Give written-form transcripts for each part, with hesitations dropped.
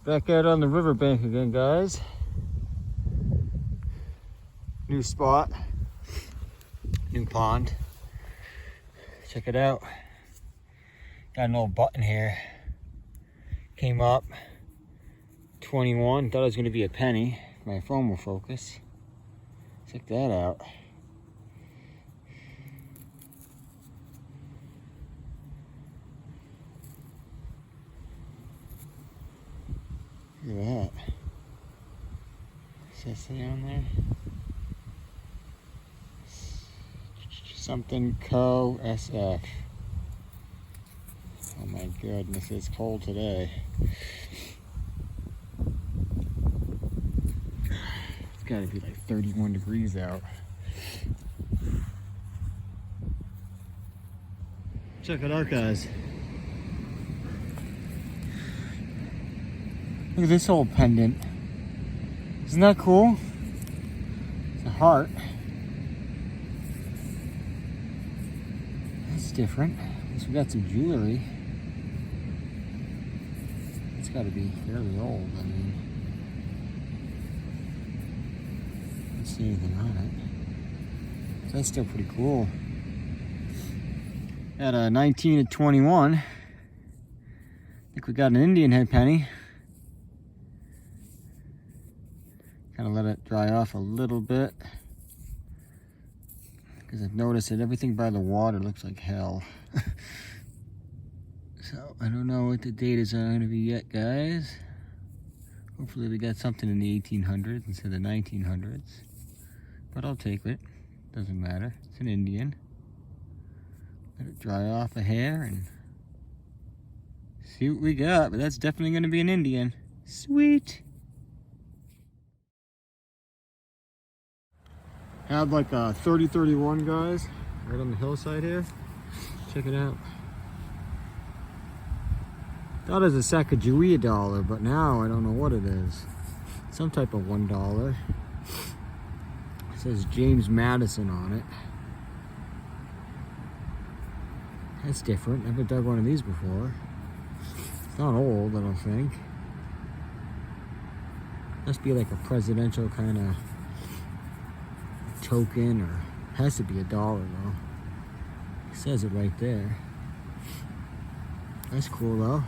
Back out on the riverbank again, guys. New spot, new pond. Check it out. Got an old button here. Came up 21. Thought it was going to be a penny. My phone will focus. Check that out. Look at that. Does that say on there? Something Co. SF. Oh my goodness, it's cold today. It's gotta be like 31 degrees out. Check it out, guys. Look at this old pendant. Isn't that cool? It's a heart. That's different. At least we got some jewelry. It's got to be fairly old. I mean, I don't see anything on it. So that's still pretty cool. At a 19 at 21. I think we got an Indian head penny. Kind of let it dry off a little bit, because I've noticed that everything by the water looks like hell. So I don't know what the date is going to be yet, guys. Hopefully we got something in the 1800s instead of the 1900s. But I'll take it. Doesn't matter. It's an Indian. Let it dry off a hair and see what we got. But that's definitely going to be an Indian. Sweet. Had like a 30-31, guys, right on the hillside here. Check it out. Thought it was a Sacagawea dollar, but now I don't know what it is. Some type of $1. It says James Madison on it. That's different. Never dug one of these before. It's not old, I don't think. Must be like a presidential kind of token, or has to be $1 though. It says it right there. That's cool though.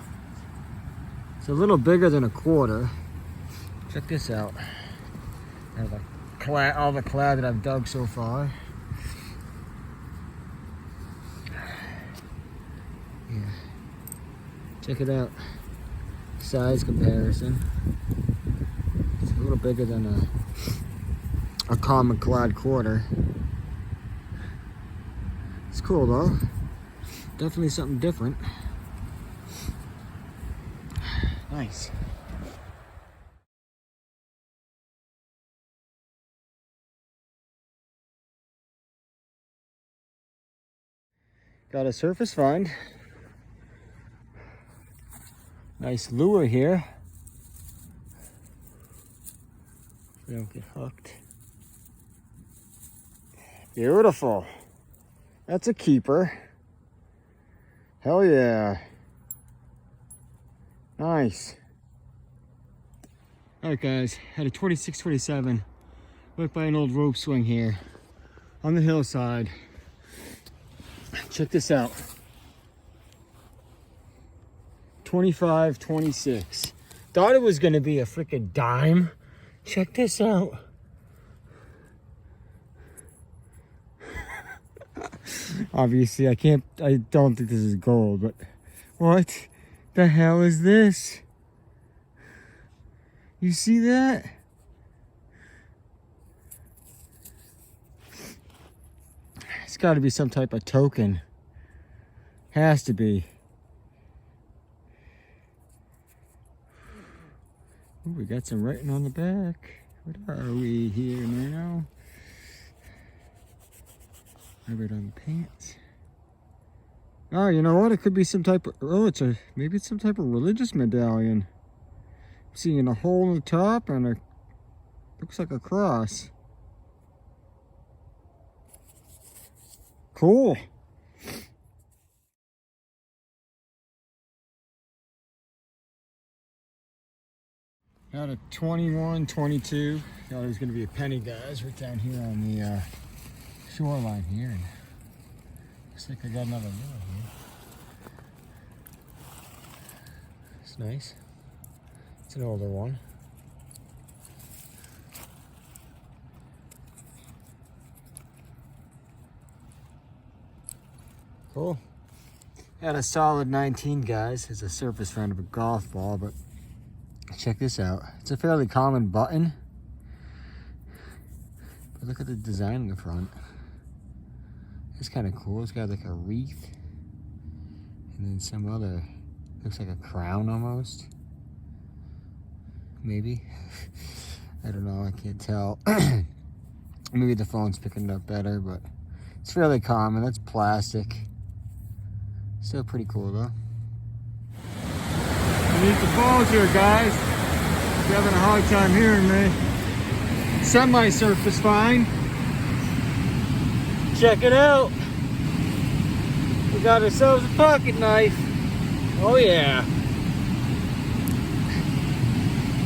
It's a little bigger than a quarter. Check this out. I have all the clad that I've dug so far. Yeah. Check it out. Size comparison. It's a little bigger than a common clad quarter. It's cool though. Definitely something different. Nice. Got a surface find. Nice lure here. We don't get hooked. Beautiful. That's a keeper. Hell yeah. Nice. Alright guys, had a 26-27. Went by an old rope swing here on the hillside. Check this out. 25-26. Thought it was gonna be a freaking dime. Check this out. Obviously, I don't think this is gold, but what the hell is this? You see that? It's got to be some type of token. Has to be. Ooh, we got some writing on the back. What are we here now? Right on the pants. Oh, you know what? It could be some type of, maybe it's some type of religious medallion. I'm seeing a hole in the top and a, looks like a cross. Cool. Out of 21, 22. Thought it was going to be a penny, guys, right down here on the shoreline here. And looks like I got another lure here. It's nice. It's an older one. Cool. Had a solid 19, guys. It's a surface round of a golf ball, but check this out. It's a fairly common button. But look at the design in the front. It's kind of cool. It's got like a wreath. And then some other, looks like a crown almost. Maybe. I don't know, I can't tell. Maybe the phone's picking it up better, but it's fairly common. That's plastic. Still pretty cool though. Beneath the falls here, guys. If you're having a hard time hearing me. Semi-surface fine. Check it out. We got ourselves a pocket knife. Oh yeah.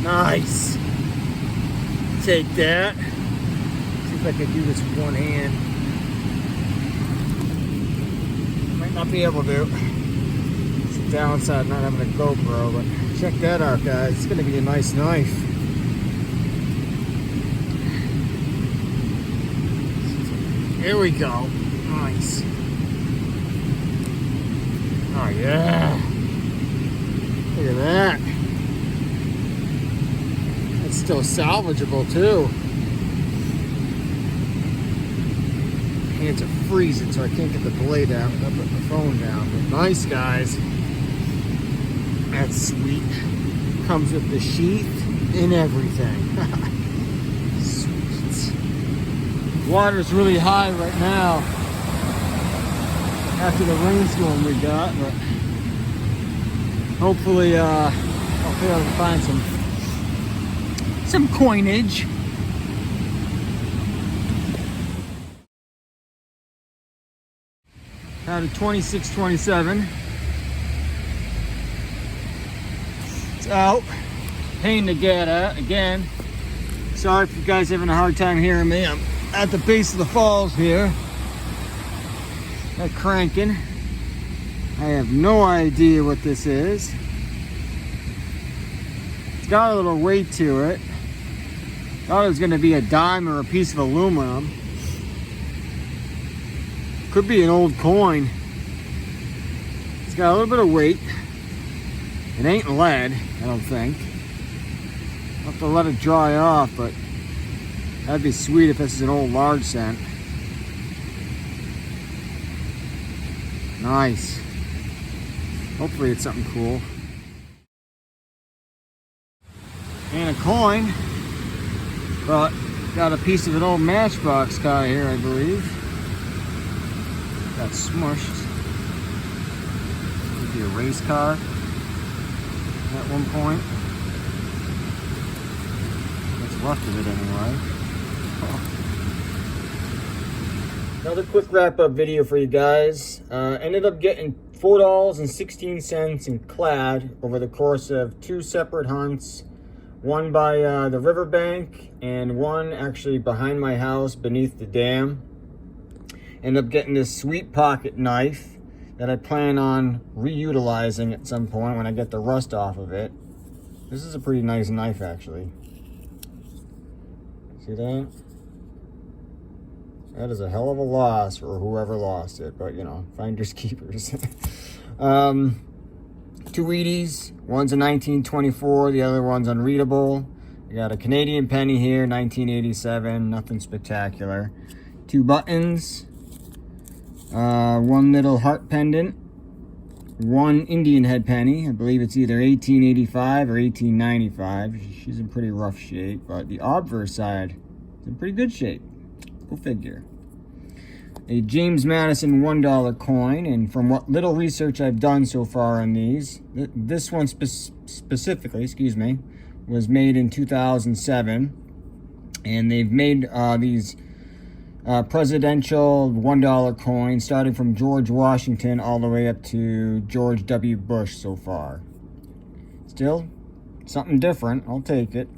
Nice. Take that. See if I can do this with one hand. Might not be able to. It's the downside of not having a GoPro, but check that out, guys. It's gonna be a nice knife. Here we go. Nice. Oh yeah. Look at that. It's still salvageable too. Hands are freezing, so I can't get the blade out without putting the phone down. But nice, guys. That's sweet. Comes with the sheath and everything. Sweet. Water's really high right now after the rainstorm we got, but hopefully I'll be able to find some coinage. Out of 26, 27. It's out. Pain to get at again. Sorry if you guys are having a hard time hearing me. I'm at the base of the falls here. They're cranking. I have no idea what this is. It's got a little weight to it. Thought it was going to be a dime or a piece of aluminum. Could be an old coin. It's got a little bit of weight. It ain't lead, I don't think. I'll have to let it dry off, but that'd be sweet if this is an old large cent. Nice. Hopefully it's something cool. And a coin, but got a piece of an old matchbox guy here, I believe. Got smushed. Maybe a race car at one point. What's left of it anyway. Another quick wrap-up video for you guys. Ended up getting $4.16 in clad over the course of two separate hunts. One by the Riverbank and one actually behind my house beneath the dam. Ended up getting this sweet pocket knife that I plan on reutilizing at some point when I get the rust off of it. This is a pretty nice knife, actually. See that? That is a hell of a loss for whoever lost it, but you know, finders keepers. Two Wheaties, one's a 1924, the other one's unreadable. I got a Canadian penny here, 1987, nothing spectacular. Two buttons, one little heart pendant, one Indian head penny. I believe it's either 1885 or 1895. She's in pretty rough shape, but the obverse side is in pretty good shape. Go figure. A James Madison $1 coin, and from what little research I've done so far on these, this one specifically, was made in 2007, and they've made these presidential $1 coins starting from George Washington all the way up to George W. Bush so far. Still, something different. I'll take it.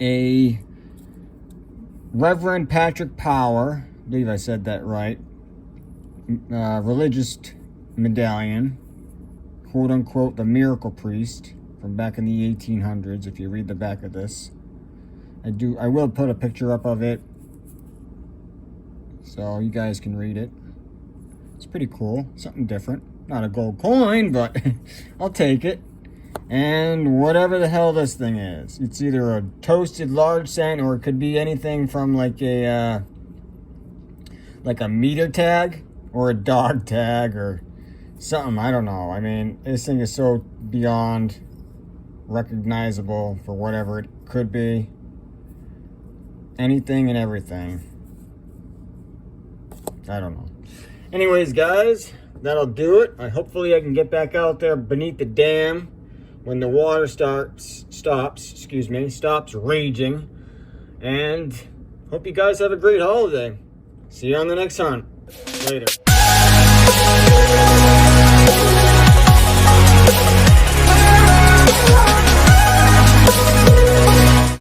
A Reverend Patrick Power, I believe I said that right, religious medallion, quote unquote the miracle priest from back in the 1800s. If you read the back of this, I will put a picture up of it so you guys can read it. It's pretty cool, something different. Not a gold coin, but I'll take it. And whatever the hell this thing is, it's either a toasted large cent or it could be anything from like a meter tag or a dog tag or something. I don't know. I mean, this thing is so beyond recognizable for whatever it could be. Anything and everything. I don't know. Anyways, guys, that'll do it. Hopefully I can get back out there beneath the dam when the water stops raging. And hope you guys have a great holiday. See you on the next hunt. Later.